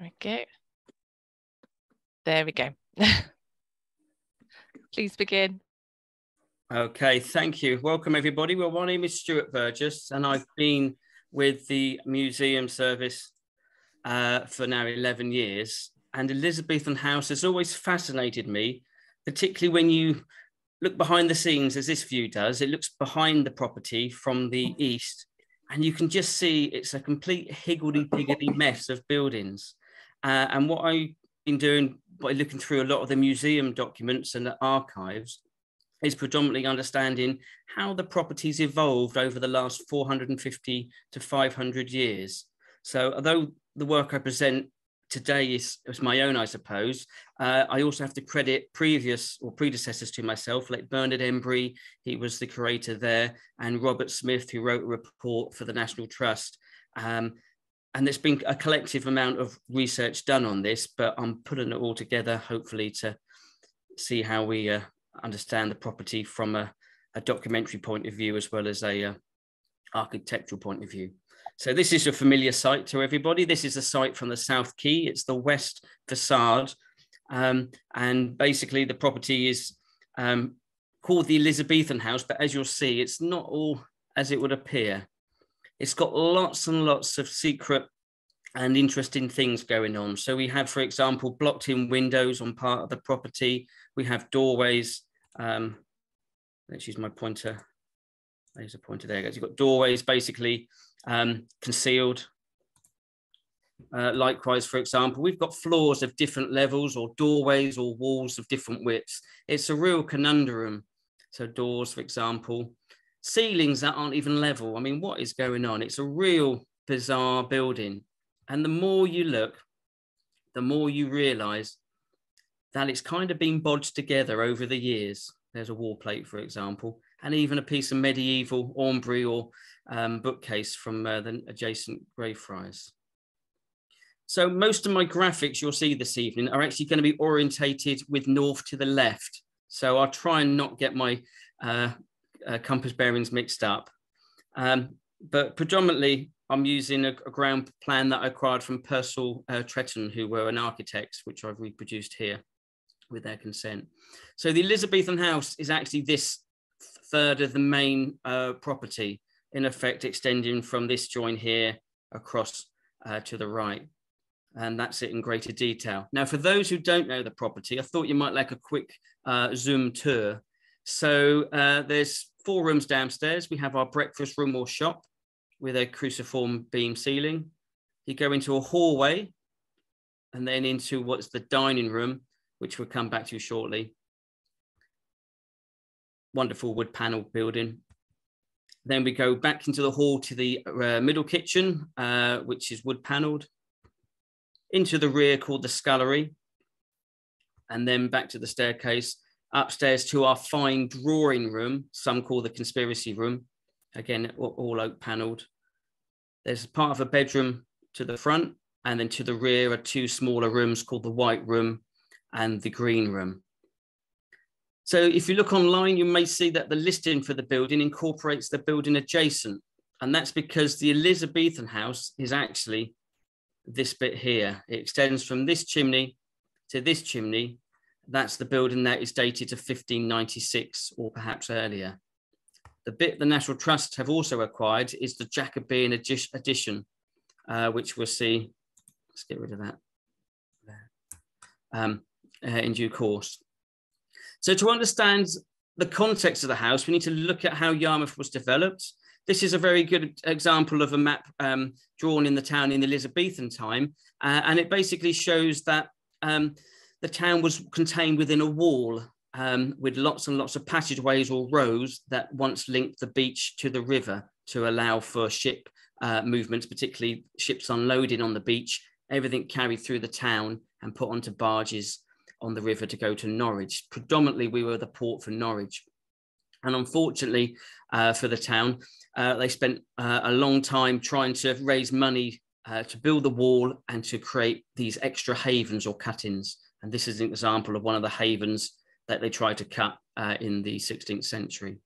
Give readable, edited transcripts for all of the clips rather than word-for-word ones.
Okay. There we go. Please begin. Okay, thank you. Welcome, everybody. Well, my name is Stuart Burgess, and I've been with the museum service for now 11 years. And Elizabethan House has always fascinated me, particularly when you look behind the scenes, as this view does. It looks behind the property from the east, and you can just see it's a complete higgledy-piggledy mess of buildings. And what I've been doing by looking through a lot of the museum documents and the archives is predominantly understanding how the property's evolved over the last 450 to 500 years. So although the work I present today is my own, I suppose, I also have to credit previous or predecessors to myself, like Bernard Embry, he was the curator there, and Robert Smith, who wrote a report for the National Trust. And there's been a collective amount of research done on this, but I'm putting it all together, hopefully, to see how we understand the property from a documentary point of view, as well as a architectural point of view. So this is a familiar site to everybody. This is a site from the South Quay. It's the west facade. And basically the property is called the Elizabethan House, but as you'll see, it's not all as it would appear. It's got lots and lots of secret and interesting things going on. So we have, for example, blocked in windows on part of the property. We have doorways. Let's use my pointer. There's a pointer there. You've got doorways basically concealed. Likewise, for example, we've got floors of different levels or doorways or walls of different widths. It's a real conundrum. So doors, for example, ceilings that aren't even level. I mean, what is going on? It's a real bizarre building. And the more you look, the more you realize that it's kind of been bodged together over the years. There's a wall plate, for example, and even a piece of medieval aumbrey or bookcase from the adjacent Greyfriars. So most of my graphics you'll see this evening are actually going to be orientated with north to the left. So I'll try and not get my compass bearings mixed up. But predominantly, I'm using a ground plan that I acquired from Purcell Tretton, who were an architect, which I've reproduced here with their consent. So the Elizabethan House is actually this third of the main property, in effect extending from this join here across to the right. And that's it in greater detail. Now, for those who don't know the property, I thought you might like a quick Zoom tour. So there's 4 rooms downstairs. We have our breakfast room or shop with a cruciform beam ceiling. You go into a hallway and then into what's the dining room, which we'll come back to shortly. Wonderful wood panel building. Then we go back into the hall to the middle kitchen, which is wood paneled. Into the rear called the scullery. And then back to the staircase, upstairs to our fine drawing room, some call the conspiracy room. Again, all oak paneled. There's part of a bedroom to the front, and then to the rear are 2 smaller rooms called the white room and the green room. So if you look online, you may see that the listing for the building incorporates the building adjacent. And that's because the Elizabethan house is actually this bit here. It extends from this chimney to this chimney. That's the building that is dated to 1596 or perhaps earlier. The bit the National Trust have also acquired is the Jacobean addition, which we'll see. Let's get rid of that in due course. So to understand the context of the house, we need to look at how Yarmouth was developed. This is a very good example of a map drawn in the town in the Elizabethan time. And it basically shows that the town was contained within a wall with lots and lots of passageways or roads that once linked the beach to the river to allow for ship movements, particularly ships unloading on the beach, everything carried through the town and put onto barges on the river to go to Norwich. Predominantly, we were the port for Norwich. And unfortunately for the town, they spent a long time trying to raise money to build the wall and to create these extra havens or cut-ins. And this is an example of one of the havens that they tried to cut in the 16th century.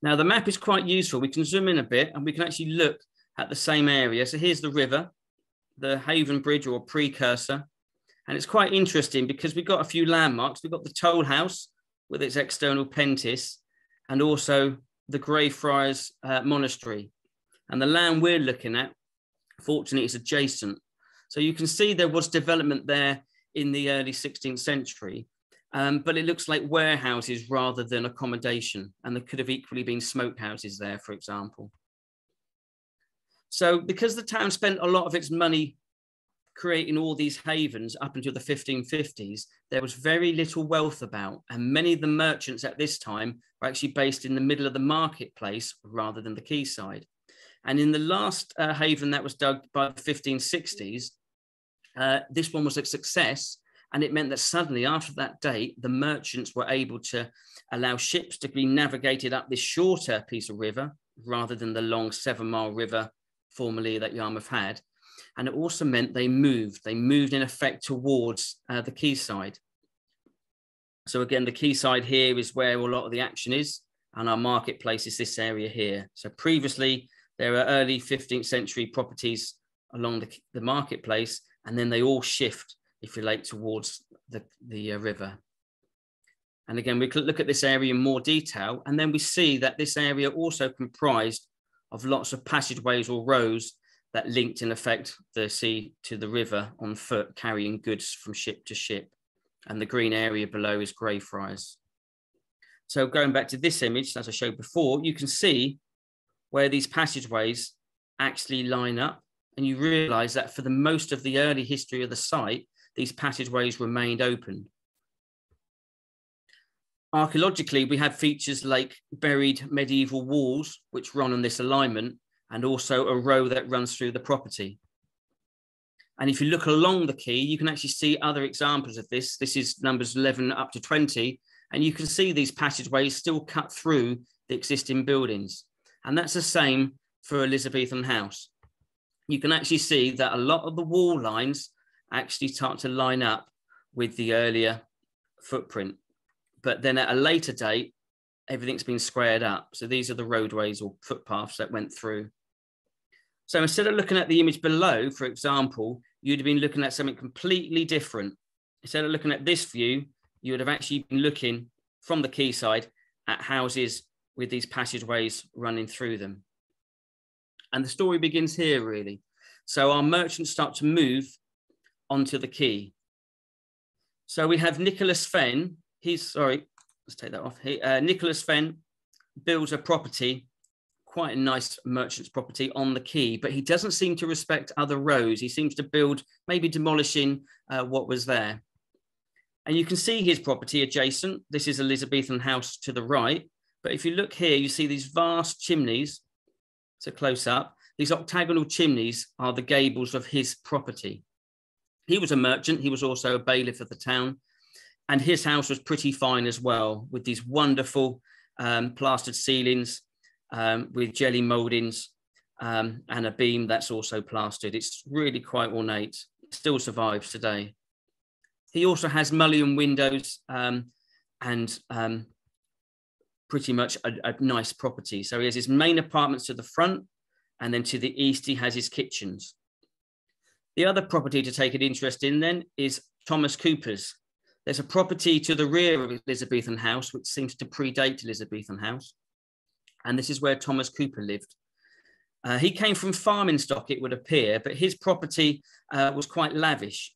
Now, the map is quite useful. We can zoom in a bit and we can actually look at the same area. So here's the river. the Haven Bridge, or precursor. And it's quite interesting because we've got a few landmarks. We've got the Toll House with its external pentice, and also the Greyfriars Monastery. And the land we're looking at, fortunately, is adjacent. So you can see there was development there in the early 16th century, but it looks like warehouses rather than accommodation. And there could have equally been smokehouses there, for example. So because the town spent a lot of its money creating all these havens up until the 1550s, there was very little wealth about, and many of the merchants at this time were actually based in the middle of the marketplace rather than the quayside. And in the last haven that was dug by the 1560s, this one was a success, and it meant that suddenly after that date, the merchants were able to allow ships to be navigated up this shorter piece of river rather than the long 7-mile river formerly that Yarmouth had. And it also meant they moved in effect towards the quayside. So again, the quayside here is where a lot of the action is, and our marketplace is this area here. So previously, there are early 15th century properties along the marketplace, and then they all shift, if you like, towards the river. And again, we could look at this area in more detail, and then we see that this area also comprised of lots of passageways or roads that linked in effect the sea to the river on foot, carrying goods from ship to ship. And the green area below is Greyfriars. So going back to this image, as I showed before, you can see where these passageways actually line up. And you realize that for the most of the early history of the site, these passageways remained open. Archaeologically, we have features like buried medieval walls, which run on this alignment, and also a row that runs through the property. And if you look along the quay, you can actually see other examples of this. This is numbers 11 up to 20, and you can see these passageways still cut through the existing buildings. And that's the same for Elizabethan house. You can actually see that a lot of the wall lines actually start to line up with the earlier footprint. But then at a later date, everything's been squared up. So these are the roadways or footpaths that went through. So instead of looking at the image below, for example, you'd have been looking at something completely different. Instead of looking at this view, you would have actually been looking from the quayside at houses with these passageways running through them. And the story begins here, really. So our merchants start to move onto the quay. So we have Nicholas Fenn. Let's take that off. Nicholas Fenn builds a property, quite a nice merchant's property on the quay, but he doesn't seem to respect other rows. He seems to build, maybe demolishing what was there. And you can see his property adjacent. This is Elizabethan house to the right. But if you look here, you see these vast chimneys. So close up, these octagonal chimneys are the gables of his property. He was a merchant. He was also a bailiff of the town. And his house was pretty fine as well, with these wonderful plastered ceilings with jelly mouldings and a beam that's also plastered. It's really quite ornate. It still survives today. He also has mullioned windows and pretty much a nice property. So he has his main apartments to the front, and then to the east, he has his kitchens. The other property to take an interest in then is Thomas Cooper's. There's a property to the rear of Elizabethan house, which seems to predate Elizabethan house. And this is where Thomas Cooper lived. He came from farming stock, it would appear, but his property was quite lavish.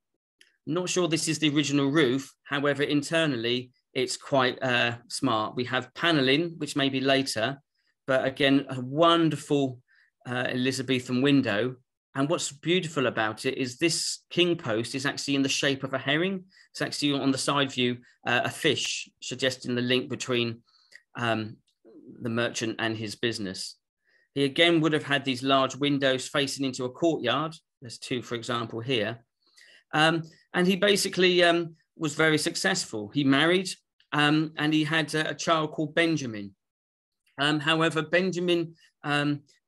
Not sure this is the original roof. However, internally, it's quite smart. We have paneling, which may be later, but again, a wonderful Elizabethan window. And what's beautiful about it is this king post is actually in the shape of a herring. It's actually on the side view, a fish, suggesting the link between the merchant and his business. He again would have had these large windows facing into a courtyard. There's two, for example, here. And he basically was very successful. He married and he had a child called Benjamin. However, Benjamin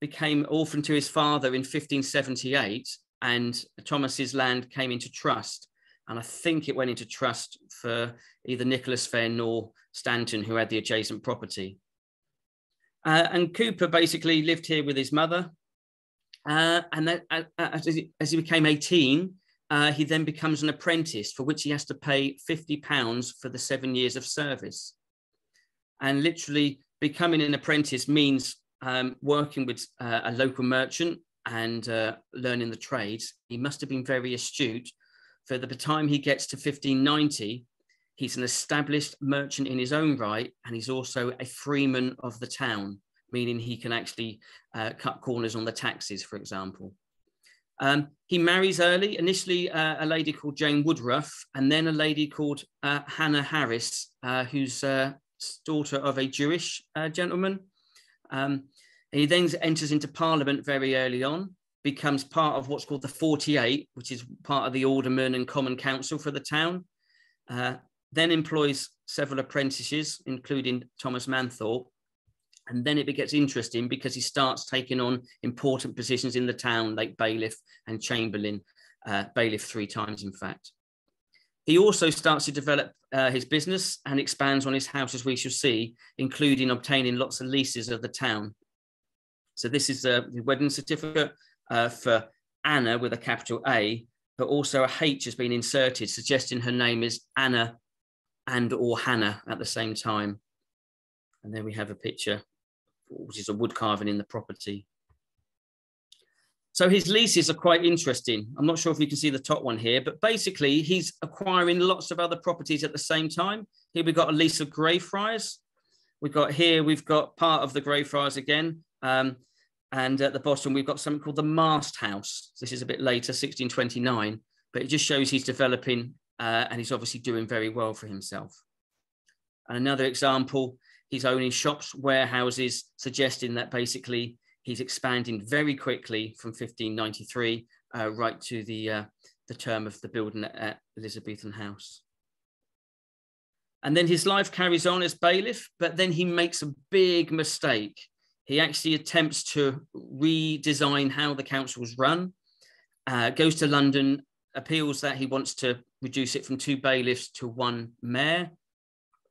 became orphan to his father in 1578, and Thomas's land came into trust. And I think it went into trust for either Nicholas Fenn or Stanton, who had the adjacent property. And Cooper basically lived here with his mother. And that, as he became 18, he then becomes an apprentice, for which he has to pay £50 for the 7 years of service. And literally becoming an apprentice means working with a local merchant and learning the trades. He must have been very astute. For the time he gets to 1590, he's an established merchant in his own right, and he's also a freeman of the town, meaning he can actually cut corners on the taxes, for example. He marries early, initially a lady called Jane Woodruff, and then a lady called Hannah Harris, who's daughter of a Jewish gentleman. He then enters into Parliament very early on, becomes part of what's called the 48, which is part of the Aldermen and Common Council for the town, then employs several apprentices, including Thomas Manthorpe. And then it gets interesting because he starts taking on important positions in the town, like bailiff and chamberlain, bailiff 3 times, in fact. He also starts to develop his business and expands on his house, as we shall see, including obtaining lots of leases of the town. So this is the wedding certificate for Anna with a capital A, but also a H has been inserted, suggesting her name is Anna and or Hannah at the same time. And then we have a picture, which is a wood carving in the property. So his leases are quite interesting. I'm not sure if you can see the top one here, but basically he's acquiring lots of other properties at the same time. Here we've got a lease of Greyfriars. We've got part of the Greyfriars again. And at the bottom, we've got something called the Mast House. This is a bit later, 1629, but it just shows he's developing and he's obviously doing very well for himself. And another example, he's owning shops, warehouses, suggesting that basically he's expanding very quickly from 1593 right to the term of the building at Elizabethan House. And then his life carries on as bailiff, but then he makes a big mistake. He actually attempts to redesign how the council was run, goes to London, appeals that he wants to reduce it from 2 bailiffs to 1 mayor.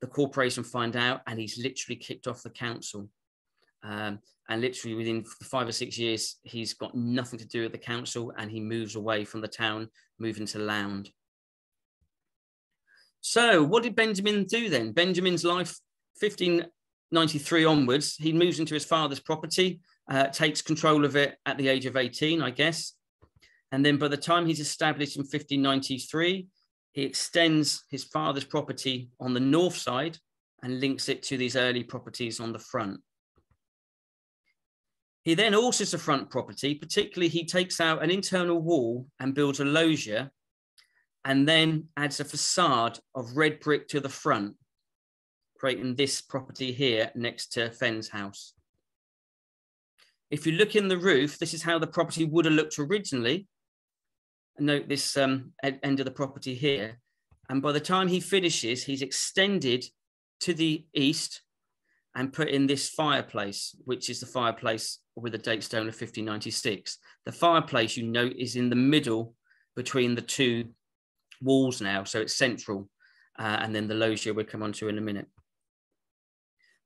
The corporation find out, and he's literally kicked off the council. And literally within 5 or 6 years, he's got nothing to do with the council, and he moves away from the town, moving to Lound. So what did Benjamin do then? Benjamin's life, 1593 onwards, he moves into his father's property, takes control of it at the age of 18, I guess. And then by the time he's established in 1593, he extends his father's property on the north side and links it to these early properties on the front. He then alters the front property, particularly he takes out an internal wall and builds a loggia, and then adds a facade of red brick to the front, creating this property here next to Fenn's house. If you look in the roof, this is how the property would have looked originally. Note this end of the property here. And by the time he finishes, he's extended to the east and put in this fireplace, which is the fireplace with a date stone of 1596. The fireplace, you note, is in the middle between the 2 walls now, so it's central. And then the loggia we'll come on to in a minute.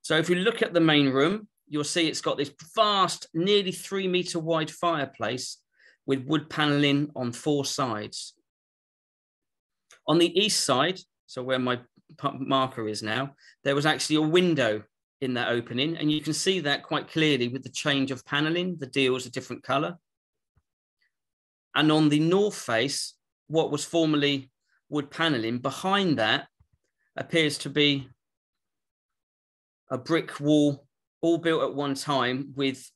So if you look at the main room, you'll see it's got this vast, nearly 3 metre wide fireplace with wood panelling on 4 sides. On the east side, so where my marker is now, there was actually a window in that opening, and you can see that quite clearly with the change of panelling. The deal was a different colour. And on the north face, what was formerly wood panelling, behind that appears to be a brick wall, all built at one time with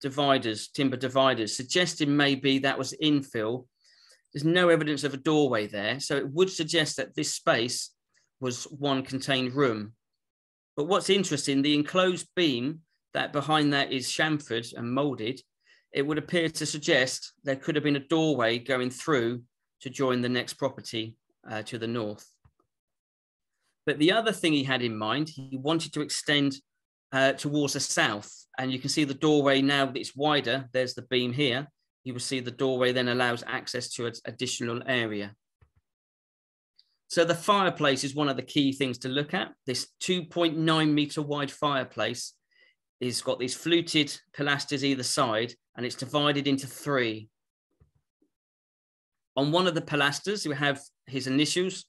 dividers, timber dividers, suggesting maybe that was infill. There's no evidence of a doorway there, so it would suggest that this space was one contained room. But what's interesting, the enclosed beam that behind that is chamfered and moulded, it would appear to suggest there could have been a doorway going through to join the next property to the north. But the other thing he had in mind, he wanted to extend towards the south. And you can see the doorway now that it's wider. There's the beam here. You will see the doorway then allows access to an additional area. So the fireplace is one of the key things to look at. This 2.9 metre wide fireplace is got these fluted pilasters either side, and it's divided into 3. On one of the pilasters, we have his initials,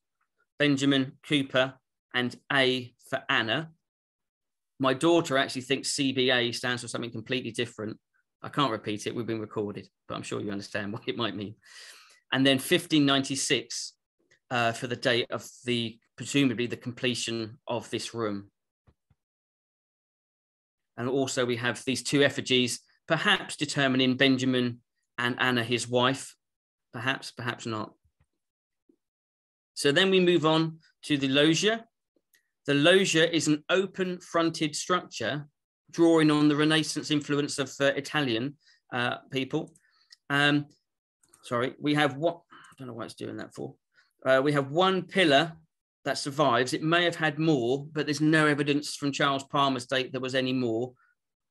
Benjamin Cooper, and A for Anna. My daughter actually thinks CBA stands for something completely different. I can't repeat it, we've been recorded, but I'm sure you understand what it might mean. And then 1596 for the date of presumably the completion of this room. And also we have these 2 effigies, perhaps determining Benjamin and Anna, his wife, perhaps, perhaps not. So then we move on to the loggia. The loggia is an open fronted structure drawing on the Renaissance influence of Italian people. Sorry, we have what, I don't know why it's doing that for. We have 1 pillar that survives. It may have had more, but there's no evidence from Charles Palmer's date there was any more.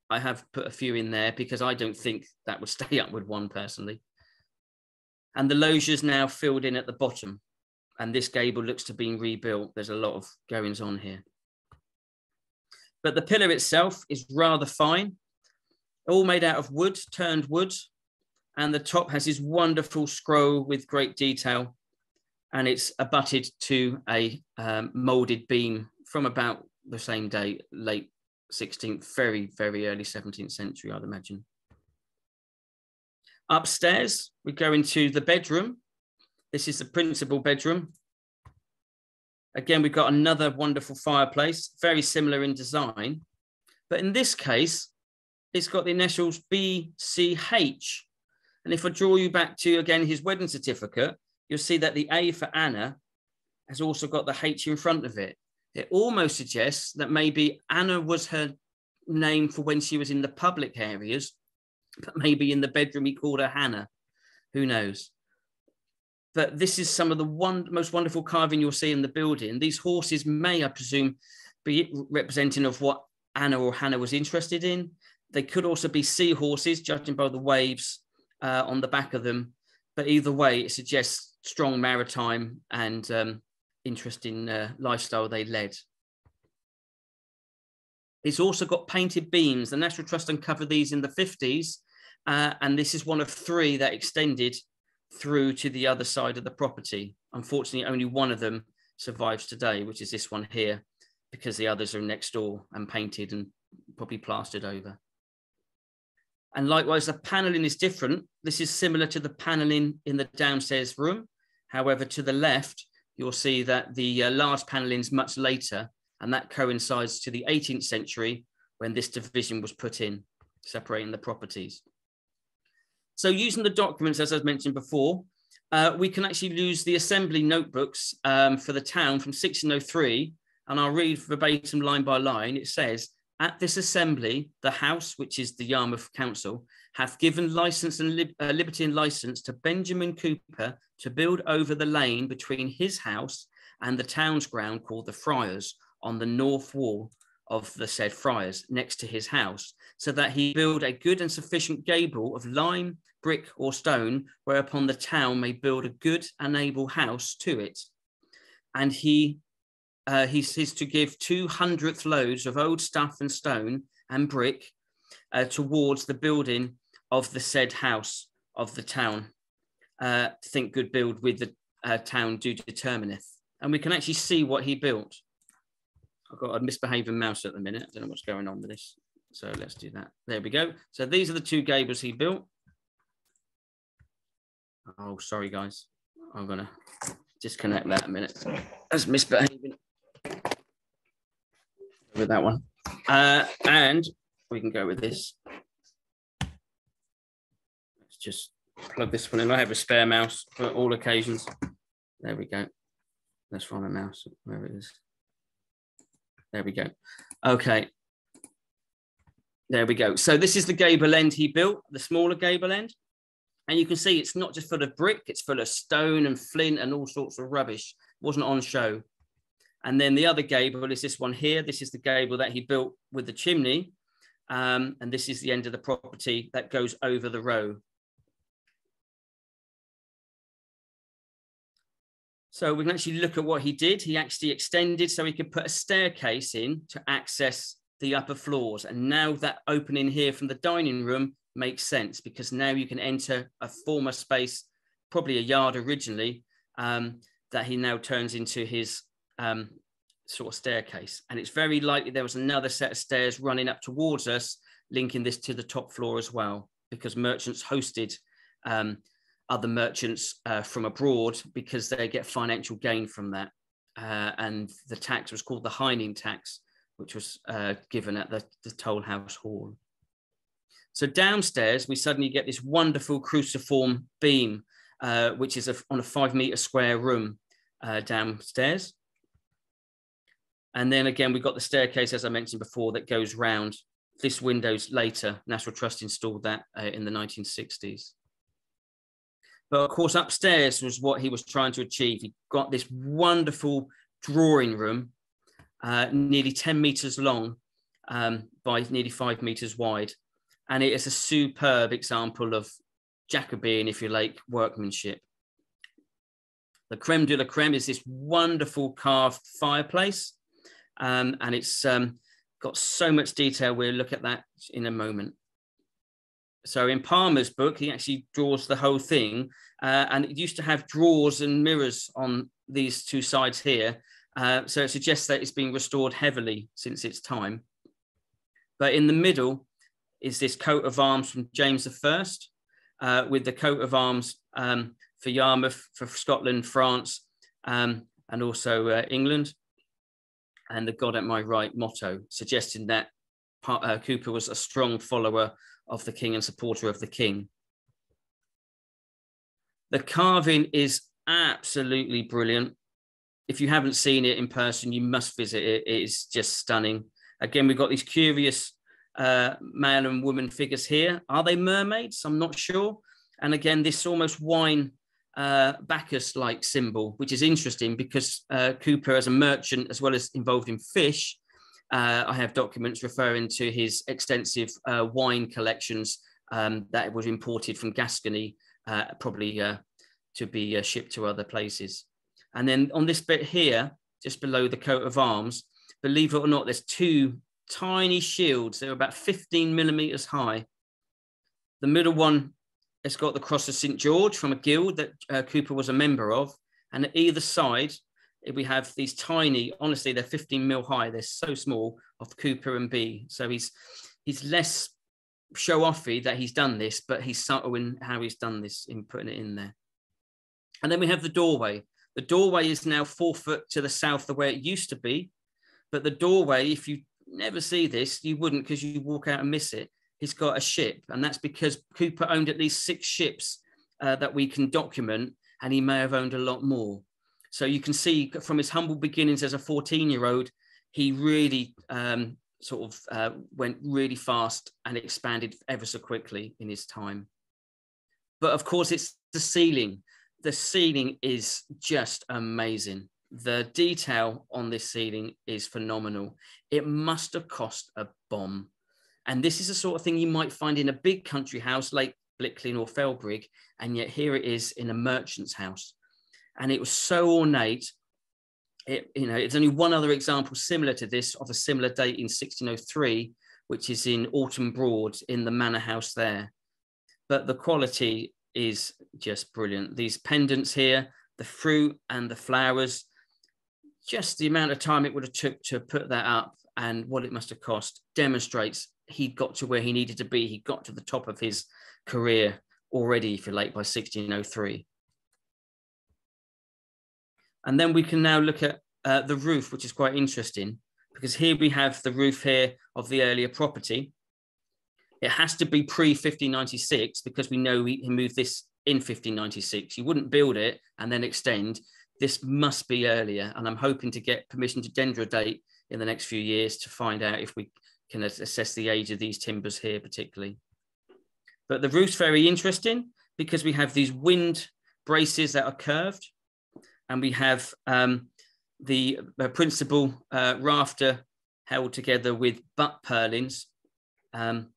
I have put a few in there because I don't think that would stay up with 1 personally. And the loggia is now filled in at the bottom. And this gable looks to be rebuilt. There's a lot of goings on here. But the pillar itself is rather fine, all made out of wood, turned wood. And the top has this wonderful scroll with great detail. And it's abutted to a moulded beam from about the same day, late 16th, very, very early 17th century, I'd imagine. Upstairs, we go into the bedroom. This is the principal bedroom. Again, we've got another wonderful fireplace, very similar in design. But in this case, it's got the initials BCH. And if I draw you back to, again, his wedding certificate, you'll see that the A for Anna has also got the H in front of it. It almost suggests that maybe Anna was her name for when she was in the public areas, but maybe in the bedroom he called her Hannah. Who knows? But this is some of the most wonderful carving you'll see in the building. These horses may, I presume, be representing of what Anna or Hannah was interested in. They could also be seahorses, judging by the waves on the back of them. But either way, it suggests strong maritime and interesting lifestyle they led. It's also got painted beams. The National Trust uncovered these in the 50s, and this is one of 3 that extended through to the other side of the property. Unfortunately, only one of them survives today, which is this one here, because the others are next door and painted and probably plastered over. And likewise, the paneling is different. This is similar to the paneling in the downstairs room. However, to the left, you'll see that the large paneling is much later, and that coincides to the 18th century when this division was put in, separating the properties. So using the documents, as I mentioned before, we can actually use the assembly notebooks for the town from 1603, and I'll read verbatim line by line. It says, "At this assembly, the house, which is the Yarmouth Council, hath given license and liberty and license to Benjamin Cooper to build over the lane between his house and the town's ground called the Friars on the north wall of the said Friars next to his house, so that he build a good and sufficient gable of lime, brick or stone, whereupon the town may build a good and able house to it. And he's to give 200th loads of old stuff and stone and brick towards the building of the said house of the town. Think good build with the town do determineth." And we can actually see what he built. I've got a misbehaving mouse at the minute. I don't know what's going on with this. So let's do that. There we go. So these are the 2 gables he built. Oh, sorry, guys. I'm going to disconnect that a minute. That's misbehaving with that one. And we can go with this. Let's just plug this one in. I have a spare mouse for all occasions. There we go. Let's find a mouse, where it is. There we go. Okay. There we go. So this is the gable end he built, the smaller gable end. And you can see it's not just full of brick, it's full of stone and flint and all sorts of rubbish. It wasn't on show. And then the other gable is this one here. This is the gable that he built with the chimney. And this is the end of the property that goes over the row. So we can actually look at what he did. He actually extended so he could put a staircase in to access the upper floors. And now that opening here from the dining room makes sense, because now you can enter a former space, probably a yard originally, that he now turns into his sort of staircase. And it's very likely there was another set of stairs running up towards us, linking this to the top floor as well, because merchants hosted other merchants from abroad, because they get financial gain from that. And the tax was called the Heining tax, which was given at the Toll House Hall. So downstairs, we suddenly get this wonderful cruciform beam, which is on a 5 meter square room downstairs. And then again, we've got the staircase, as I mentioned before, that goes round. This window's later. National Trust installed that in the 1960s. But of course, upstairs was what he was trying to achieve. He got this wonderful drawing room, nearly 10 meters long by nearly 5 meters wide. And it is a superb example of Jacobean, if you like, workmanship. The creme de la creme is this wonderful carved fireplace. And it's got so much detail. We'll look at that in a moment. So in Palmer's book, he actually draws the whole thing. And it used to have drawers and mirrors on these two sides here. So it suggests that it's been restored heavily since its time. But in the middle is this coat of arms from James I, with the coat of arms for Yarmouth, for Scotland, France, and also England, and the God at my right motto, suggesting that Cooper was a strong follower of the king and supporter of the king. The carving is absolutely brilliant. If you haven't seen it in person, you must visit it. It is just stunning. Again, we've got these curious male and woman figures here. Are they mermaids? I'm not sure. And again, this almost wine Bacchus-like symbol, which is interesting because Cooper, as a merchant, as well as involved in fish, I have documents referring to his extensive wine collections that was imported from Gascony, probably to be shipped to other places. And then on this bit here, just below the coat of arms, believe it or not, there's two tiny shields. They're about 15 millimeters high. The middle one has got the cross of St. George from a guild that Cooper was a member of. And at either side, we have these tiny, honestly, they're 15 mil high. They're so small, of Cooper and B. So he's less show-offy that he's done this, but he's subtle in how he's done this, in putting it in there. And then we have the doorway. The doorway is now 4 foot to the south of where it used to be. But the doorway, if you never see this, you wouldn't, because you walk out and miss it. It's got a ship, and that's because Cooper owned at least 6 ships that we can document, and he may have owned a lot more. So you can see from his humble beginnings as a 14-year-old, he really went really fast and expanded ever so quickly in his time. But of course, it's the ceiling. The ceiling is just amazing. The detail on this ceiling is phenomenal. It must have cost a bomb. And this is the sort of thing you might find in a big country house like Blickling or Felbrigg, and yet here it is in a merchant's house. And it was so ornate. It's only one other example similar to this of a similar date in 1603, which is in Alton Broad in the manor house there. But the quality is just brilliant. These pendants here, the fruit and the flowers, just the amount of time it would have took to put that up and what it must have cost demonstrates he got to where he needed to be. He got to the top of his career already, if you like, by 1603. And then we can now look at the roof, which is quite interesting, because here we have the roof here of the earlier property. It has to be pre-1596 because we know he moved this in 1596. You wouldn't build it and then extend. This must be earlier, and I'm hoping to get permission to dendrodate in the next few years to find out if we can assess the age of these timbers here particularly. But the roof's very interesting because we have these wind braces that are curved, and we have the principal rafter held together with butt purlins. And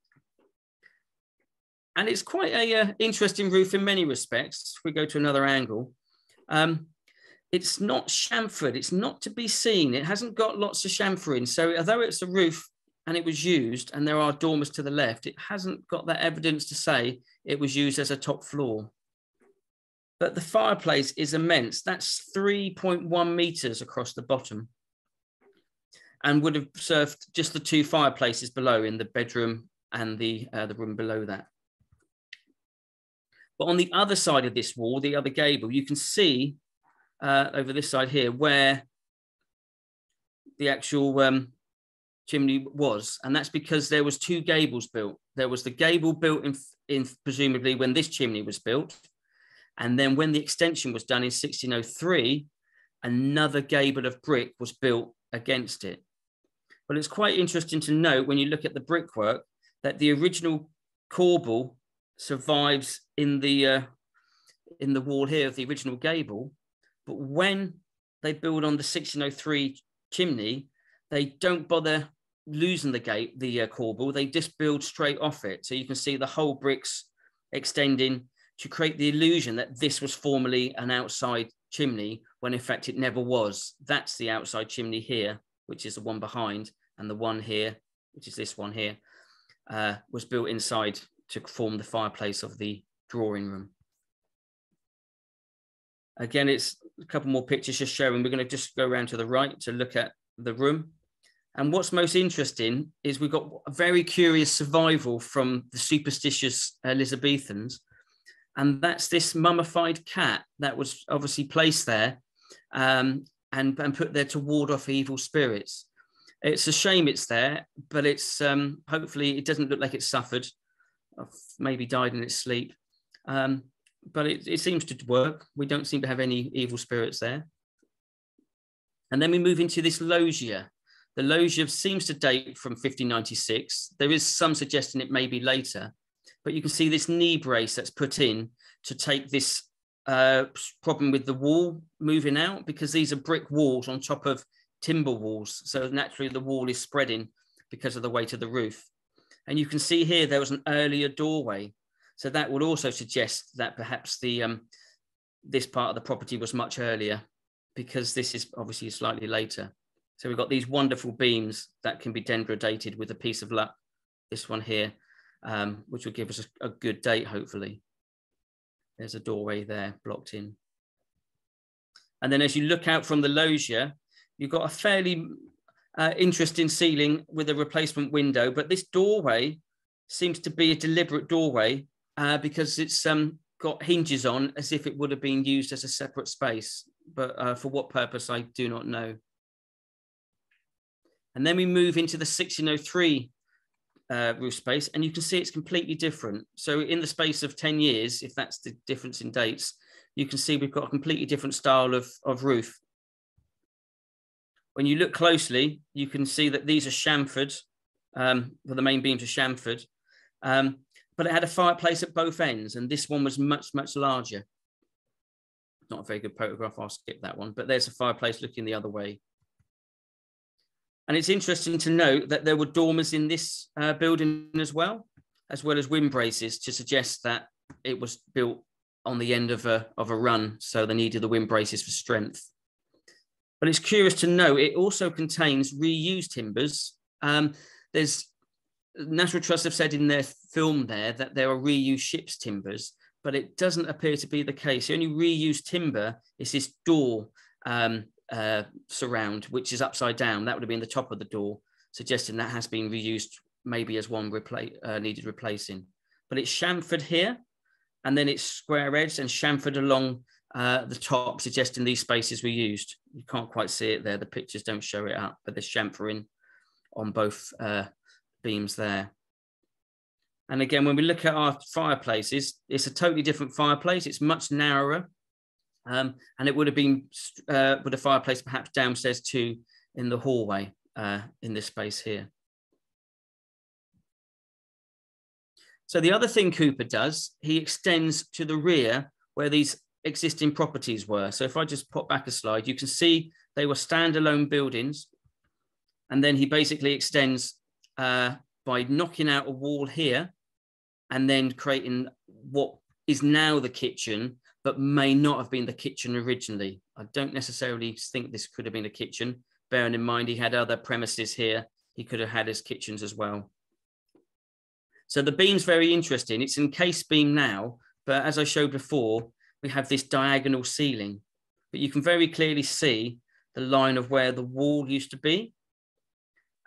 it's quite a interesting roof in many respects. If we go to another angle, it's not chamfered. It's not to be seen. It hasn't got lots of chamfering. So although it's a roof and it was used, and there are dormers to the left, it hasn't got that evidence to say it was used as a top floor. But the fireplace is immense. That's 3.1 meters across the bottom, and would have served just the two fireplaces below in the bedroom and the room below that. But on the other side of this wall, the other gable, you can see over this side here where the actual chimney was, and that's because there was two gables built. There was the gable built in presumably when this chimney was built, and then when the extension was done in 1603, another gable of brick was built against it. But it's quite interesting to note when you look at the brickwork that the original corbel survives in the wall here of the original gable, but when they build on the 1603 chimney, they don't bother losing the corbel. They just build straight off it, so you can see the whole bricks extending to create the illusion that this was formerly an outside chimney, when in fact it never was. That's the outside chimney here, which is the one behind, and the one here, which is this one here, was built inside to form the fireplace of the drawing room. Again, it's a couple more pictures just showing. We're going to just go around to the right to look at the room. And what's most interesting is we've got a very curious survival from the superstitious Elizabethans. And that's this mummified cat that was obviously placed there and put there to ward off evil spirits. It's a shame it's there, but it's hopefully it doesn't look like it suffered, maybe died in its sleep. But it seems to work. We don't seem to have any evil spirits there. And then we move into this loggia. The loggia seems to date from 1596. There is some suggestion it may be later, but you can see this knee brace that's put in to take this problem with the wall moving out, because these are brick walls on top of timber walls. So naturally the wall is spreading because of the weight of the roof. And you can see here there was an earlier doorway. So that would also suggest that perhaps this part of the property was much earlier, because this is obviously slightly later. So we've got these wonderful beams that can be dendrodated with a piece of luck. This one here, which will give us a good date, hopefully. There's a doorway there blocked in. And then as you look out from the loggia, you've got a fairly interesting ceiling with a replacement window, but this doorway seems to be a deliberate doorway because it's got hinges on as if it would have been used as a separate space, but for what purpose, I do not know. And then we move into the 1603 roof space, and you can see it's completely different. So in the space of 10 years, if that's the difference in dates, you can see we've got a completely different style of roof. When you look closely, you can see that these are chamfered, the main beams are chamfered, but it had a fireplace at both ends, and this one was much, much larger. Not a very good photograph, I'll skip that one, but there's a fireplace looking the other way. And it's interesting to note that there were dormers in this building as well as wind braces, to suggest that it was built on the end of a run, so they needed the wind braces for strength. But it's curious to note it also contains reused timbers. National Trust have said in their film there that there are reused ship's timbers, but it doesn't appear to be the case. The only reused timber is this door surround, which is upside down. That would have been the top of the door, suggesting that has been reused, maybe as one needed replacing. But it's chamfered here, and then it's square edged and chamfered along the top, suggesting these spaces were used. You can't quite see it there. The pictures don't show it up, but there's chamfering on both beams there. And again, when we look at our fireplaces, it's a totally different fireplace. It's much narrower. And it would have been with a fireplace perhaps downstairs too in the hallway in this space here. So the other thing Cooper does, he extends to the rear where these existing properties were. So if I just pop back a slide, you can see they were standalone buildings. And then he basically extends by knocking out a wall here and then creating what is now the kitchen, but may not have been the kitchen originally. I don't necessarily think this could have been a kitchen, bearing in mind he had other premises here he could have had as kitchens as well. So the beam's very interesting. It's encased beam now, but as I showed before, we have this diagonal ceiling. But you can very clearly see the line of where the wall used to be.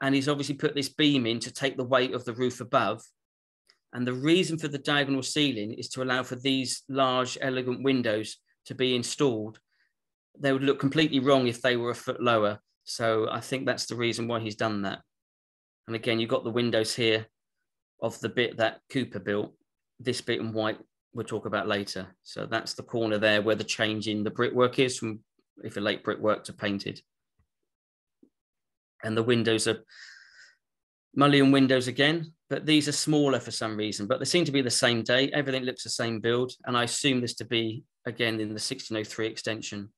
And he's obviously put this beam in to take the weight of the roof above. And the reason for the diagonal ceiling is to allow for these large, elegant windows to be installed. They would look completely wrong if they were a foot lower. So I think that's the reason why he's done that. And again, you've got the windows here of the bit that Cooper built. This bit in white we'll talk about later. So that's the corner there where the change in the brickwork is from, if you like, brickwork to painted. And the windows are mullion windows again, but these are smaller for some reason, but they seem to be the same date. Everything looks the same build. And I assume this to be, again, in the 1603 extension.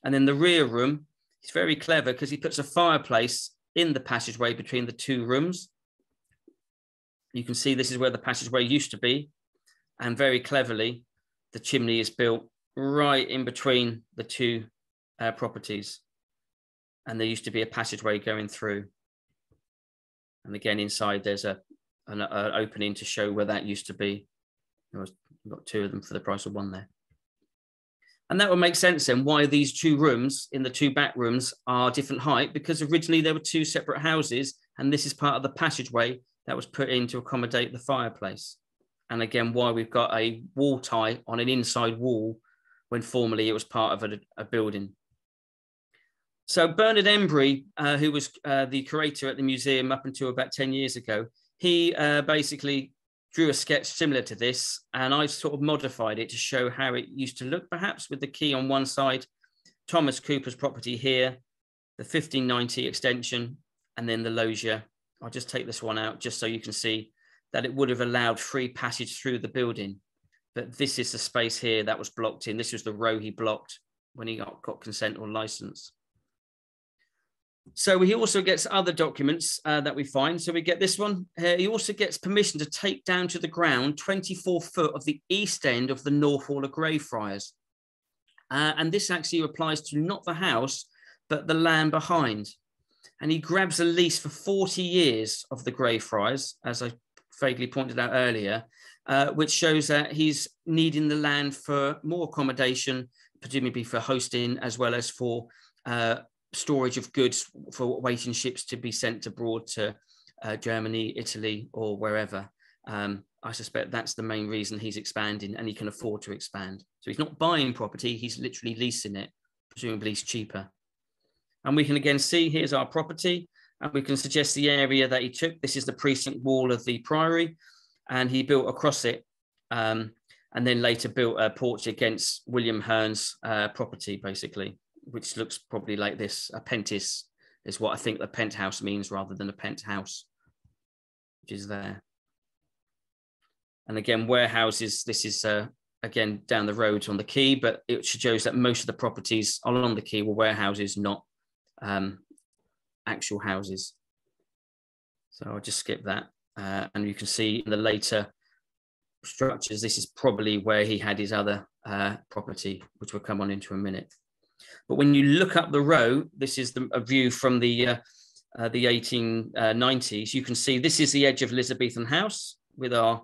And then the rear room, he's very clever because he puts a fireplace in the passageway between the two rooms. You can see this is where the passageway used to be. And very cleverly, the chimney is built right in between the two properties. And there used to be a passageway going through. And again, inside there's an opening to show where that used to be. We've got two of them for the price of one there. And that would make sense then why these two rooms in the two back rooms are different height, because originally there were two separate houses. And this is part of the passageway that was put in to accommodate the fireplace. And again, why we've got a wall tie on an inside wall when formerly it was part of a building. So Bernard Embry, who was the curator at the museum up until about 10 years ago, he basically drew a sketch similar to this, and I sort of modified it to show how it used to look, perhaps with the quay on one side, Thomas Cooper's property here, the 1590 extension, and then the loggia. I'll just take this one out just so you can see that it would have allowed free passage through the building. But this is the space here that was blocked in. This was the row he blocked when he got consent or license. So he also gets other documents that we find. So we get this one. He also gets permission to take down to the ground 24 foot of the east end of the North Wall of Greyfriars. And this actually applies to not the house, but the land behind. And he grabs a lease for 40 years of the Greyfriars, as I vaguely pointed out earlier, which shows that he's needing the land for more accommodation, presumably for hosting, as well as for storage of goods for waiting ships to be sent abroad to Germany, Italy, or wherever. I suspect that's the main reason he's expanding, and he can afford to expand. So he's not buying property, he's literally leasing it, presumably it's cheaper. And we can again see, here's our property, and we can suggest the area that he took. This is the precinct wall of the priory, and he built across it, and then later built a porch against William Hearn's property, basically, which looks probably like this. A pentis is what I think the penthouse means rather than a penthouse, which is there. And again, warehouses, this is, again, down the road on the quay, but it shows that most of the properties along the quay were warehouses, not actual houses. So I'll just skip that. And you can see in the later structures, this is probably where he had his other property, which we'll come on into a minute. But when you look up the row, this is a view from the 1890s. You can see this is the edge of Elizabethan house with our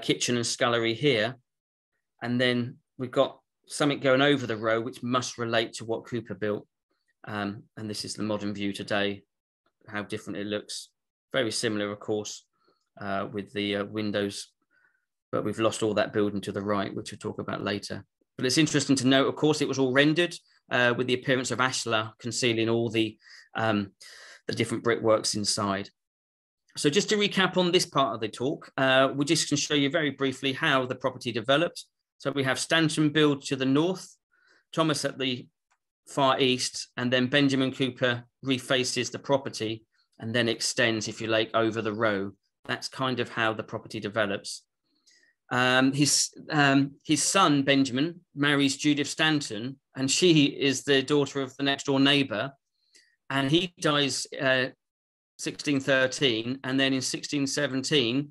kitchen and scullery here. And then we've got something going over the row, which must relate to what Cooper built. And this is the modern view today, how different it looks. Very similar, of course, with the windows, but we've lost all that building to the right, which we'll talk about later. But it's interesting to note, of course, it was all rendered with the appearance of ashlar concealing all the different brickworks inside. So just to recap on this part of the talk, we just can show you very briefly how the property developed. So we have Stanton build to the north, Thomas at the far east, and then Benjamin Cooper refaces the property and then extends, if you like, over the row. That's kind of how the property develops. His son, Benjamin, marries Judith Stanton, and she is the daughter of the next door neighbor. And he dies 1613, and then in 1617,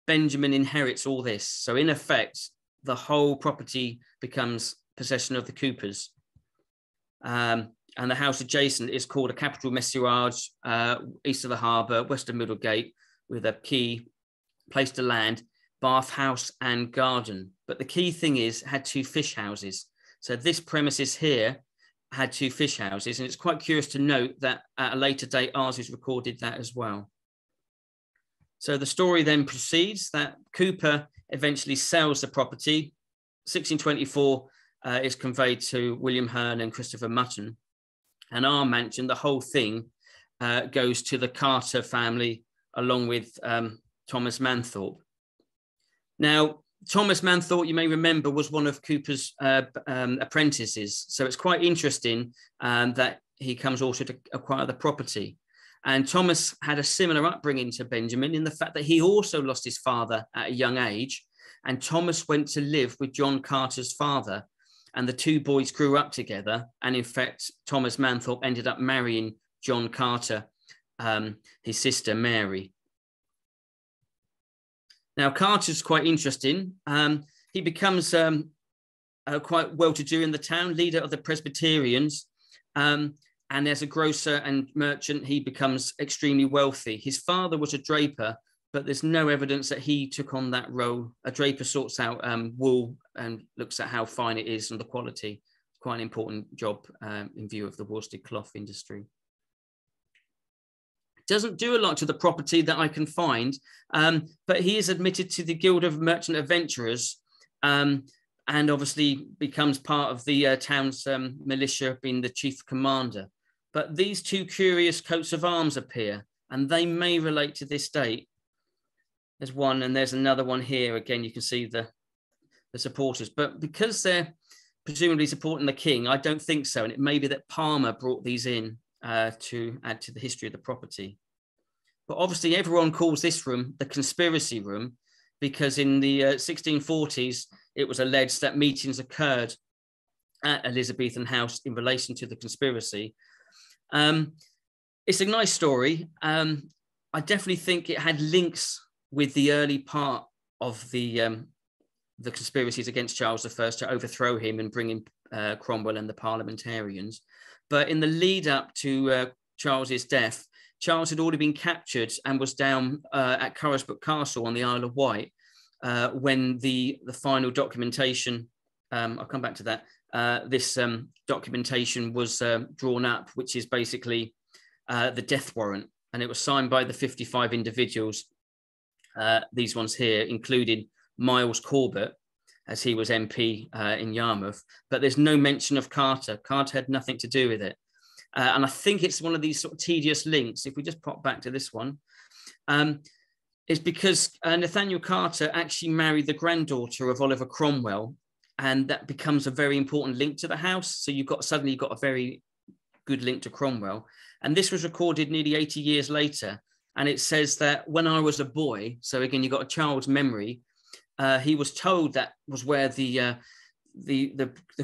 Benjamin inherits all this. So in effect, the whole property becomes possession of the Coopers. And and the house adjacent is called a Capital Messurage, east of the harbour, west of Middlegate, with a key place to land, bath house and garden. But the key thing is, it had 2 fish houses. So this premises here had 2 fish houses, and it's quite curious to note that at a later date, ours is recorded that as well. So the story then proceeds that Cooper eventually sells the property. 1624 is conveyed to William Hearn and Christopher Mutton. And our mansion, the whole thing, goes to the Carter family, along with Thomas Manthorpe. Now, Thomas Manthorpe, you may remember, was one of Cooper's apprentices. So it's quite interesting that he comes also to acquire the property. And Thomas had a similar upbringing to Benjamin in the fact that he also lost his father at a young age. And Thomas went to live with John Carter's father, and the 2 boys grew up together. And in fact, Thomas Manthorpe ended up marrying John Carter, his sister Mary. Now, Carter's quite interesting. He becomes quite well-to-do in the town, leader of the Presbyterians. And as a grocer and merchant, he becomes extremely wealthy. His father was a draper, but there's no evidence that he took on that role. A draper sorts out wool and looks at how fine it is and the quality. Quite an important job in view of the worsted cloth industry. Doesn't do a lot to the property that I can find, but he is admitted to the Guild of Merchant Adventurers, and obviously becomes part of the town's militia, being the chief commander. But these 2 curious coats of arms appear, and they may relate to this date. There's one, and there's another one here. Again, you can see the supporters, but because they're presumably supporting the king, I don't think so. And it may be that Palmer brought these in to add to the history of the property. But obviously everyone calls this room the conspiracy room, because in the 1640s, it was alleged that meetings occurred at Elizabethan House in relation to the conspiracy. It's a nice story. I definitely think it had links with the early part of the conspiracies against Charles I to overthrow him and bring in Cromwell and the parliamentarians. But in the lead up to Charles's death, Charles had already been captured and was down at Carisbrooke Castle on the Isle of Wight when the final documentation, I'll come back to that, this documentation was drawn up, which is basically the death warrant. And it was signed by the 55 individuals, these ones here, including Miles Corbett, as he was MP in Yarmouth. But there's no mention of Carter. Carter had nothing to do with it. And I think it's one of these sort of tedious links. If we just pop back to this one, is because Nathaniel Carter actually married the granddaughter of Oliver Cromwell, and that becomes a very important link to the house. So suddenly you've got a very good link to Cromwell. And this was recorded nearly 80 years later. And it says that when I was a boy, so again, you've got a child's memory, he was told that was where the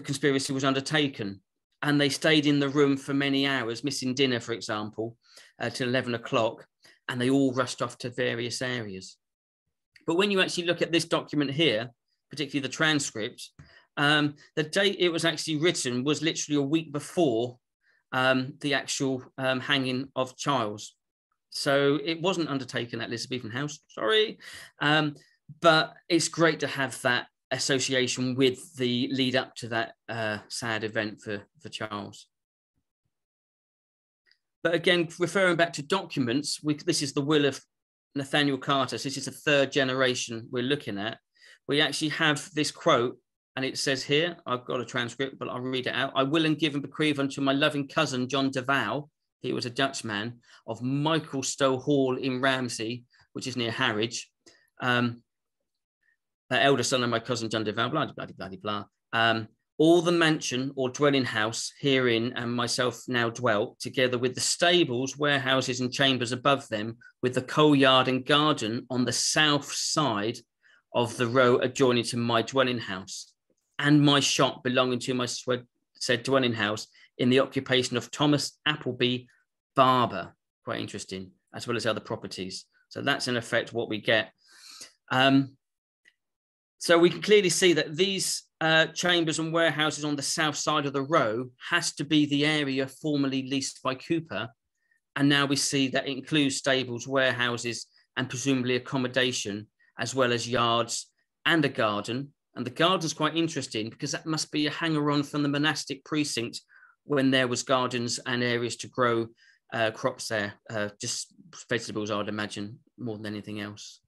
conspiracy was undertaken. And they stayed in the room for many hours, missing dinner, for example, till 11 o'clock, and they all rushed off to various areas. But when you actually look at this document here, particularly the transcript, the date it was actually written was literally a week before the actual hanging of Charles. So it wasn't undertaken at Elizabethan House, sorry. But it's great to have that association with the lead up to that sad event for Charles. But again, referring back to documents, this is the will of Nathaniel Carter. So this is the 3rd generation we're looking at. We actually have this quote, and it says here, I've got a transcript, but I'll read it out. I will and give and bequeath unto my loving cousin, John de Val, he was a Dutchman, of Michaelstowe Hall in Ramsey, which is near Harwich, elder son of my cousin John de Val, blah, blah, blah, blah, blah. All the mansion or dwelling house herein and myself now dwelt, together with the stables, warehouses and chambers above them, with the coal yard and garden on the south side of the row adjoining to my dwelling house, and my shop belonging to my said dwelling house in the occupation of Thomas Appleby, barber. Quite interesting, as well as other properties. So that's in effect what we get. So we can clearly see that these chambers and warehouses on the south side of the row has to be the area formerly leased by Cooper. And now we see that it includes stables, warehouses, and presumably accommodation, as well as yards and a garden. And the garden's quite interesting because that must be a hanger-on from the monastic precinct when there was gardens and areas to grow crops there, just vegetables, I'd imagine, more than anything else.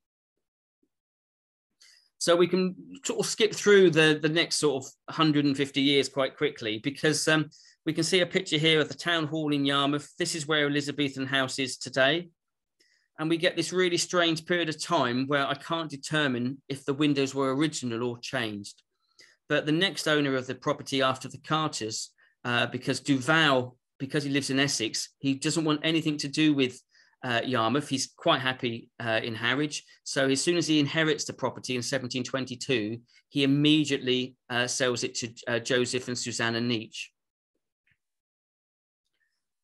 So we can sort of skip through the next sort of 150 years quite quickly, because we can see a picture here of the town hall in Yarmouth. This is where Elizabethan House is today. And we get this really strange period of time where I can't determine if the windows were original or changed. But the next owner of the property after the Carters, because Duval, because he lives in Essex, he doesn't want anything to do with Yarmouth. He's quite happy in Harwich. So as soon as he inherits the property in 1722, he immediately sells it to Joseph and Susanna Nietzsche.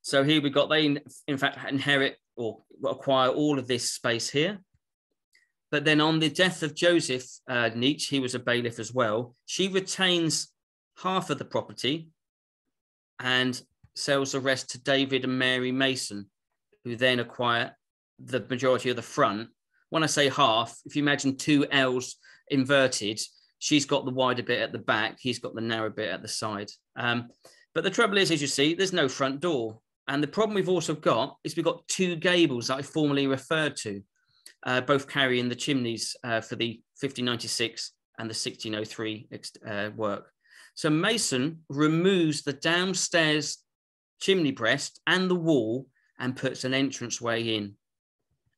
So here we got, they in fact inherit or acquire all of this space here. But then on the death of Joseph Nietzsche, he was a bailiff as well, she retains half of the property and sells the rest to David and Mary Mason, who then acquire the majority of the front. When I say half, if you imagine two L's inverted, she's got the wider bit at the back, he's got the narrow bit at the side. But the trouble is, as you see, there's no front door. And the problem we've also got is we've got two gables that I formerly referred to, both carrying the chimneys for the 1596 and the 1603 work. So Mason removes the downstairs chimney breast and the wall and puts an entranceway in.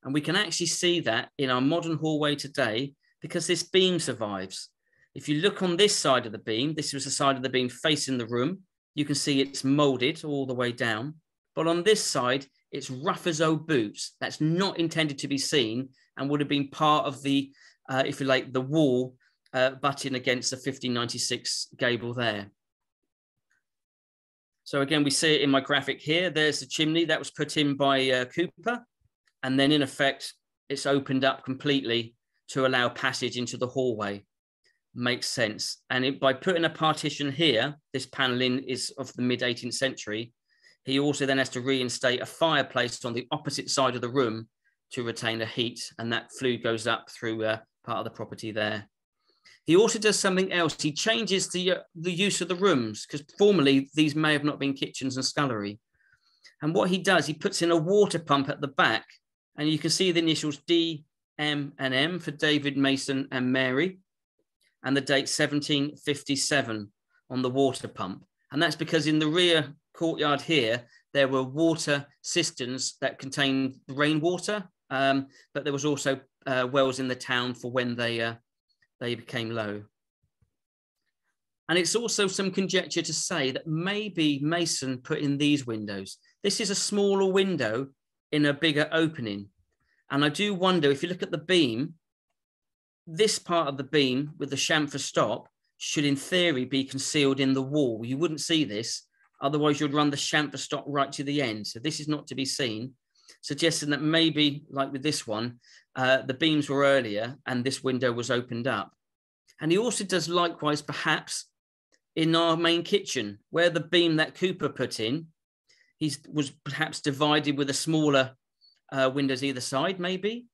And we can actually see that in our modern hallway today because this beam survives. If you look on this side of the beam, this was the side of the beam facing the room, you can see it's molded all the way down. But on this side, it's rough as old boots. That's not intended to be seen and would have been part of the, if you like, the wall butting against the 1596 gable there. So again, we see it in my graphic here. There's the chimney that was put in by Cooper. And then in effect, it's opened up completely to allow passage into the hallway. Makes sense. And by putting a partition here, this paneling is of the mid 18th century. He also then has to reinstate a fireplace on the opposite side of the room to retain the heat. And that flue goes up through part of the property there. He also does something else. He changes the use of the rooms because formerly these may have not been kitchens and scullery. And what he does, he puts in a water pump at the back, and you can see the initials D, M, and M for David, Mason, and Mary, and the date 1757 on the water pump. And that's because in the rear courtyard here, there were water cisterns that contained rainwater, but there was also wells in the town for when they became low. And it's also some conjecture to say that maybe Mason put in these windows. This is a smaller window in a bigger opening. And I do wonder, if you look at the beam, this part of the beam with the chamfer stop should in theory be concealed in the wall. You wouldn't see this, otherwise you'd run the chamfer stop right to the end. So this is not to be seen, suggesting that maybe, like with this one, the beams were earlier and this window was opened up. And he also does likewise, perhaps, in our main kitchen, where the beam that Cooper put in, he was perhaps divided with a smaller windows either side, maybe,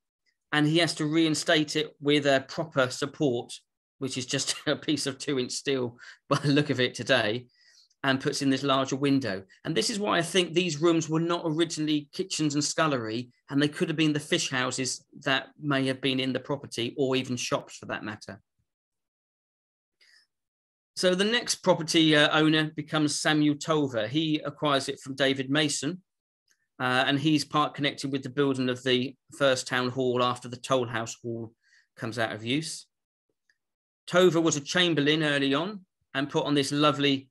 and he has to reinstate it with a proper support, which is just a piece of 2-inch steel by the look of it today, and puts in this larger window. And this is why I think these rooms were not originally kitchens and scullery, and they could have been the fish houses that may have been in the property, or even shops for that matter. So the next property owner becomes Samuel Tolver. He acquires it from David Mason, and he's part connected with the building of the first town hall after the Toll House Hall comes out of use. Tolver was a chamberlain early on and put on this lovely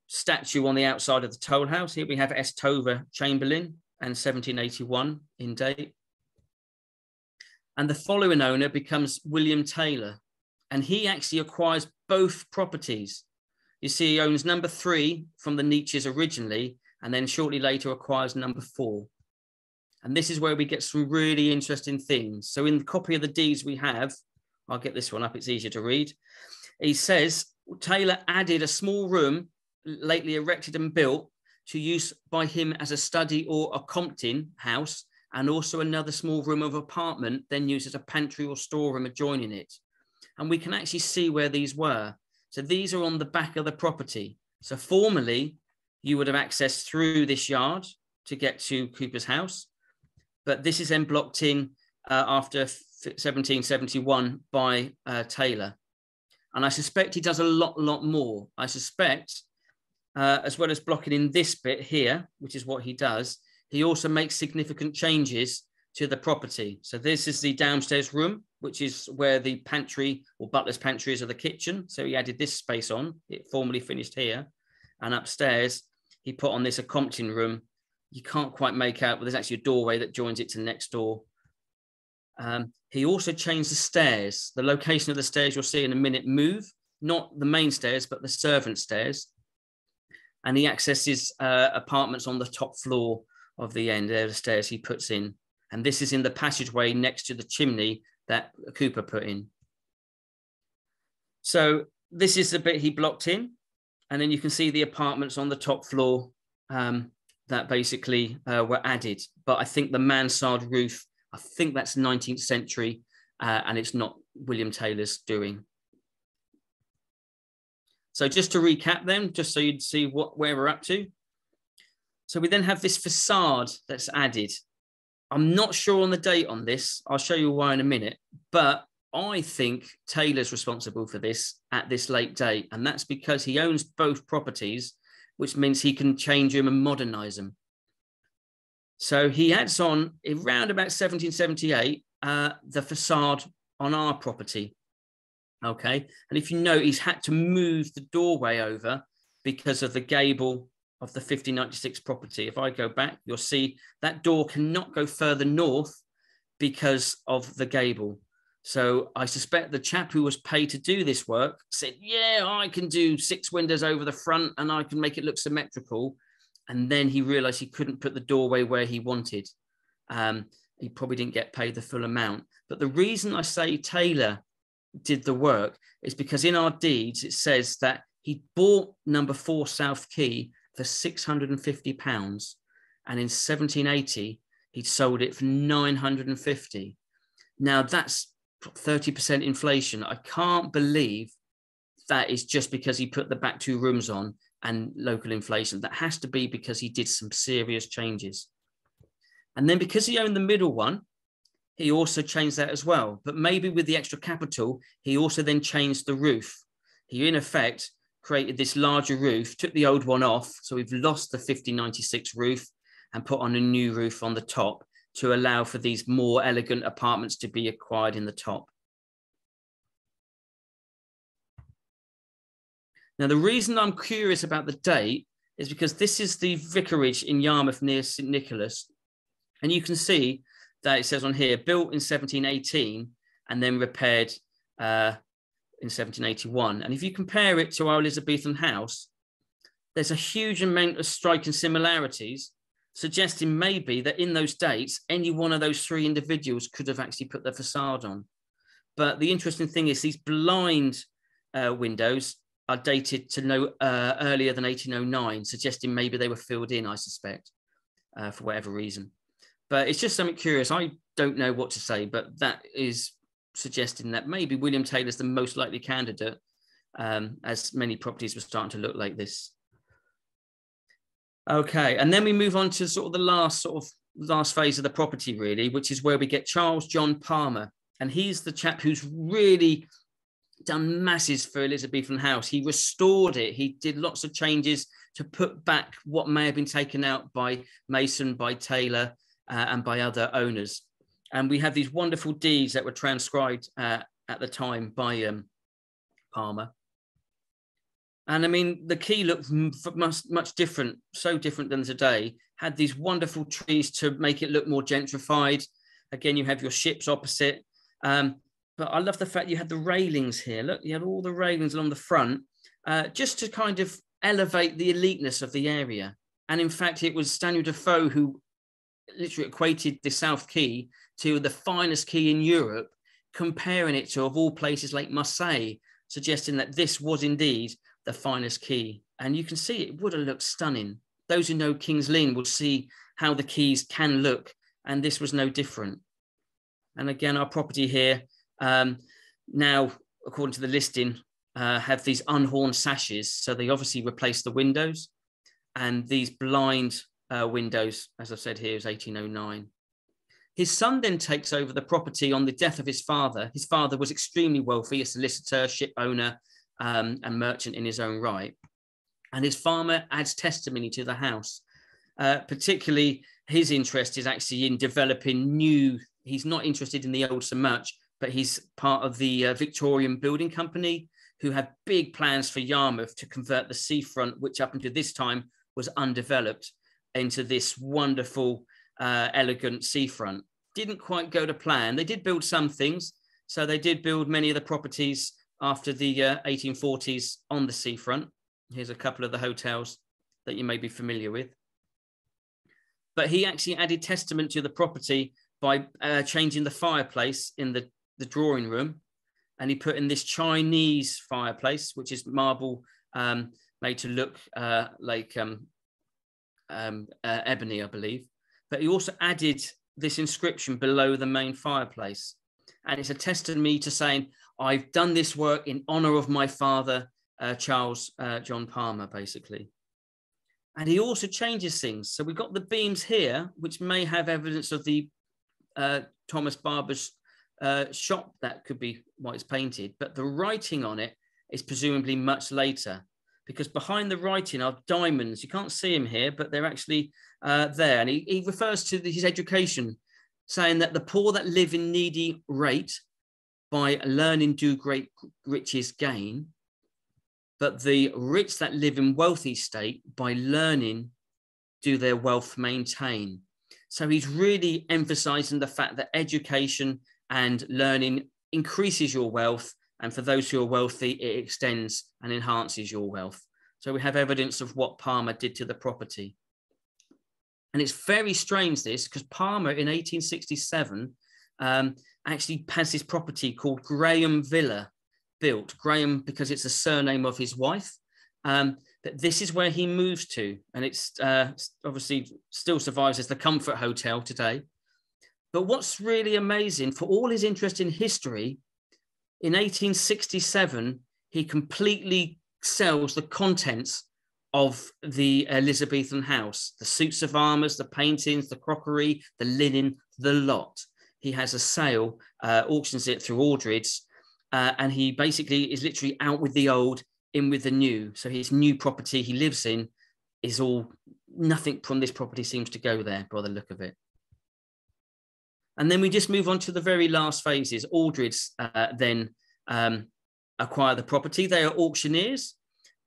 statue on the outside of the toll house. Here we have S. Tolver, Chamberlain, and 1781 in date. And the following owner becomes William Taylor, and he actually acquires both properties. You see, he owns number 3 from the Nietzsches originally, and then shortly later acquires number 4. And this is where we get some really interesting things. So in the copy of the deeds we have, I'll get this one up, it's easier to read. He says Taylor added a small room lately erected and built to use by him as a study or a Compton house, and also another small room of apartment, then used as a pantry or storeroom adjoining it. And we can actually see where these were. So these are on the back of the property. So formerly, you would have accessed through this yard to get to Cooper's house, but this is then blocked in after 1771 by Taylor. And I suspect he does a lot more. I suspect, as well as blocking in this bit here, which is what he does, he also makes significant changes to the property. So this is the downstairs room, which is where the pantry or butler's pantry is, or the kitchen. So he added this space on. It formerly finished here. And upstairs, he put on this a Compton room. You can't quite make out, but there's actually a doorway that joins it to the next door. He also changed the stairs. The location of the stairs you'll see in a minute move, not the main stairs, but the servant stairs. And he accesses apartments on the top floor of the end. There are the stairs he puts in. And this is in the passageway next to the chimney that Cooper put in. So this is the bit he blocked in. And then you can see the apartments on the top floor that basically were added. But I think the mansard roof, I think that's 19th century, and it's not William Taylor's doing. So just to recap then, just so you'd see where we're up to. So we then have this facade that's added. I'm not sure on the date on this. I'll show you why in a minute, but I think Taylor's responsible for this at this late date, and that's because he owns both properties, which means he can change them and modernize them. So he adds on around about 1778 the facade on our property. Okay, and if you note, he's had to move the doorway over because of the gable of the 1596 property. If I go back, you'll see that door cannot go further north because of the gable. So I suspect the chap who was paid to do this work said, yeah, I can do 6 windows over the front and I can make it look symmetrical. And then he realized he couldn't put the doorway where he wanted. He probably didn't get paid the full amount. But the reason I say Taylor did the work is because in our deeds, it says that he bought number 4 South Quay for £650. And in 1780, he'd sold it for 950. Now that's 30% inflation. I can't believe that is just because he put the back 2 rooms on and local inflation. That has to be because he did some serious changes. And then because he owned the middle one, he also changed that as well. But maybe with the extra capital, he also then changed the roof. He, in effect, created this larger roof, took the old one off. So we've lost the 1596 roof and put on a new roof on the top to allow for these more elegant apartments to be acquired in the top. Now, the reason I'm curious about the date is because this is the vicarage in Yarmouth near St. Nicholas. And you can see that it says on here, built in 1718 and then repaired in 1781. And if you compare it to our Elizabethan house, there's a huge amount of striking similarities, suggesting maybe that in those dates, any one of those 3 individuals could have actually put the facade on. But the interesting thing is these blind windows are dated to no earlier than 1809, suggesting maybe they were filled in, I suspect, for whatever reason. But it's just something curious. I don't know what to say, but that is suggesting that maybe William Taylor's the most likely candidate, as many properties were starting to look like this. Okay, and then we move on to sort of the last phase of the property, really, which is where we get Charles John Palmer. And he's the chap who's really done masses for Elizabethan house. He restored it. He did lots of changes to put back what may have been taken out by Mason, by Taylor, and by other owners. And we have these wonderful deeds that were transcribed at the time by Palmer. And I mean, the quay looked much different, so different than today. Had these wonderful trees to make it look more gentrified. Again, you have your ships opposite. But I love the fact you had the railings here. Look, you had all the railings along the front, just to kind of elevate the eliteness of the area. And in fact, it was Daniel Defoe who literally equated the South Quay to the finest quay in Europe, comparing it to, of all places, like Marseille. suggesting that this was indeed the finest quay. And you can see it would have looked stunning. Those who know King's Lynn will see how the quays can look, and this was no different. And again, our property here, now, according to the listing, have these unhorned sashes. So they obviously replaced the windows, and these blind windows, as I've said here, is 1809. His son then takes over the property on the death of his father. His father was extremely wealthy, a solicitor, ship owner, and merchant in his own right. And his farmer adds testimony to the house. Particularly, his interest is actually in developing new. He's not interested in the old so much, but he's part of the Victorian Building Company, who had big plans for Yarmouth to convert the seafront, which up until this time was undeveloped, into this wonderful, elegant seafront. Didn't quite go to plan. They did build some things. So they did build many of the properties after the 1840s on the seafront. Here's a couple of the hotels that you may be familiar with. But he actually added testament to the property by changing the fireplace in the drawing room. And he put in this Chinese fireplace, which is marble made to look like ebony, I believe. But he also added this inscription below the main fireplace. And it's a testimony to saying, I've done this work in honor of my father, Charles John Palmer, basically. And he also changes things. So we've got the beams here, which may have evidence of the Thomas Barber's shop. That could be why it's painted. But the writing on it is presumably much later, because behind the writing are diamonds. You can't see them here, but they're actually there. And he refers to his education, saying that the poor that live in needy rate, by learning do great riches gain, but the rich that live in wealthy state, by learning do their wealth maintain. So he's really emphasizing the fact that education and learning increases your wealth, and for those who are wealthy, it extends and enhances your wealth. So we have evidence of what Palmer did to the property. And it's very strange, this, because Palmer in 1867 actually has this property called Graham Villa built. Graham, because it's a surname of his wife. But this is where he moves to. And it's obviously still survives as the Comfort Hotel today. But what's really amazing, for all his interest in history, in 1867, he completely sells the contents of the Elizabethan house, the suits of armours, the paintings, the crockery, the linen, the lot. He has a sale, auctions it through Aldridge's, and he basically is literally out with the old, in with the new. So his new property he lives in is all, nothing from this property seems to go there by the look of it. And then we just move on to the very last phases. Aldridge's then acquire the property. They are auctioneers,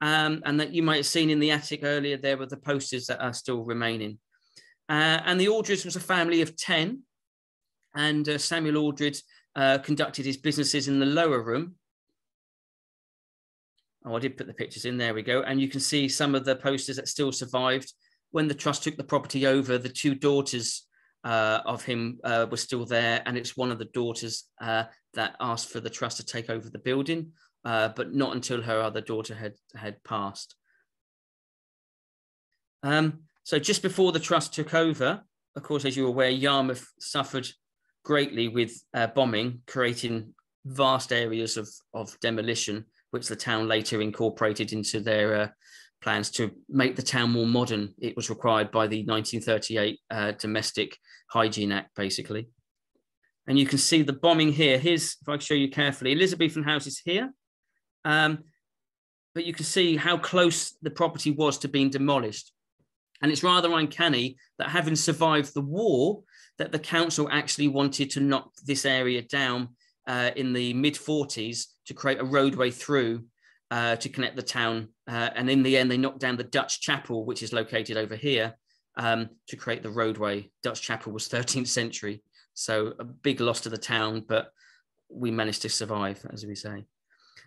and that you might have seen in the attic earlier, there were the posters that are still remaining. And the Aldridge was a family of 10, and Samuel Aldridge conducted his businesses in the lower room. Oh, I did put the pictures in, there we go. And you can see some of the posters that still survived. When the trust took the property over, the two daughters of him were still there, and it's one of the daughters that asked for the trust to take over the building, but not until her other daughter had passed. So just before the trust took over, of course, as you're aware, Yarmouth suffered greatly with bombing, creating vast areas of demolition, which the town later incorporated into their plans to make the town more modern. It was required by the 1938 Domestic Hygiene Act, basically. And you can see the bombing here. Here's, if I show you carefully, Elizabethan house is here. But you can see how close the property was to being demolished. And it's rather uncanny that, having survived the war, that the council actually wanted to knock this area down in the mid-40s to create a roadway through to connect the town. And in the end, they knocked down the Dutch chapel, which is located over here, to create the roadway. Dutch chapel was 13th century. So a big loss to the town, but we managed to survive, as we say.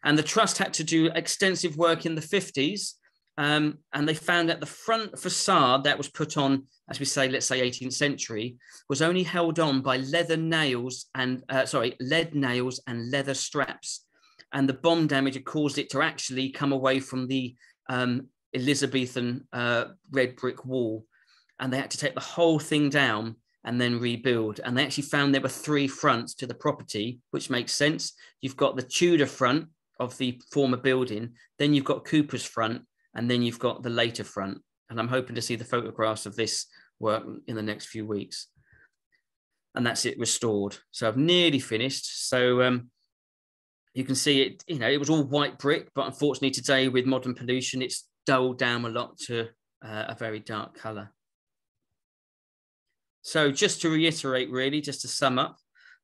And the trust had to do extensive work in the 50s. And they found that the front facade that was put on, as we say, let's say 18th century, was only held on by lead nails and leather straps. and the bomb damage had caused it to actually come away from the Elizabethan red brick wall, and they had to take the whole thing down and then rebuild. And they actually found there were 3 fronts to the property, which makes sense. You've got the Tudor front of the former building, then you've got Cooper's front, and then you've got the later front. And I'm hoping to see the photographs of this work in the next few weeks. And that's it restored. So I've nearly finished. So you can see it, you know, it was all white brick, but unfortunately today with modern pollution, it's dulled down a lot to a very dark colour. So just to reiterate, really, just to sum up,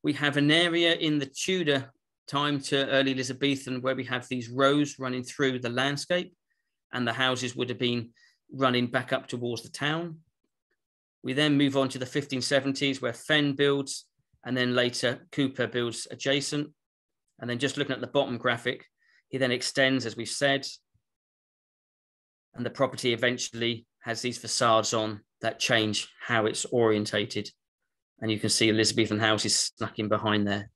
we have an area in the Tudor time to early Elizabethan where we have these rows running through the landscape, and the houses would have been running back up towards the town. We then move on to the 1570s where Fenn builds, and then later Cooper builds adjacent. And then just looking at the bottom graphic, he then extends, as we've said, and the property eventually has these facades on that change how it's orientated. And you can see Elizabethan houses snuck in behind there.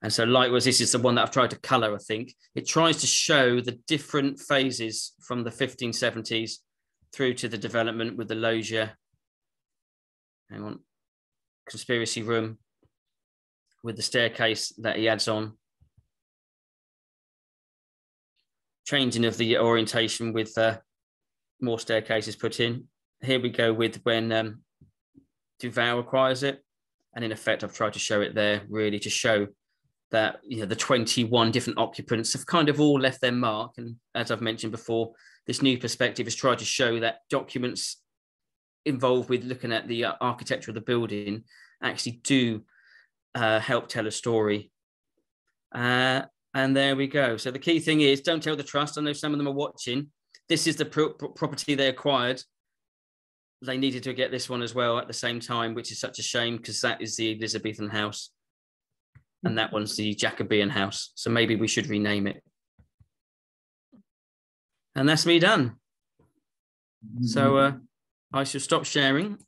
And so likewise, this is the one that I've tried to colour, I think. It tries to show the different phases from the 1570s through to the development with the loggia, hang on, conspiracy room, with the staircase that he adds on. Changing of the orientation with more staircases put in. Here we go with when Duval acquires it. And in effect, I've tried to show it there really to show that, you know, the 21 different occupants have kind of all left their mark. And as I've mentioned before, this new perspective has tried to show that documents involved with looking at the architecture of the building actually do help tell a story. And there we go. So the key thing is, don't tell the trust. I know some of them are watching. This is the property they acquired. They needed to get this one as well at the same time, which is such a shame because that is the Elizabethan house. And that one's the Jacobean house. So maybe we should rename it. And that's me done. So I shall stop sharing.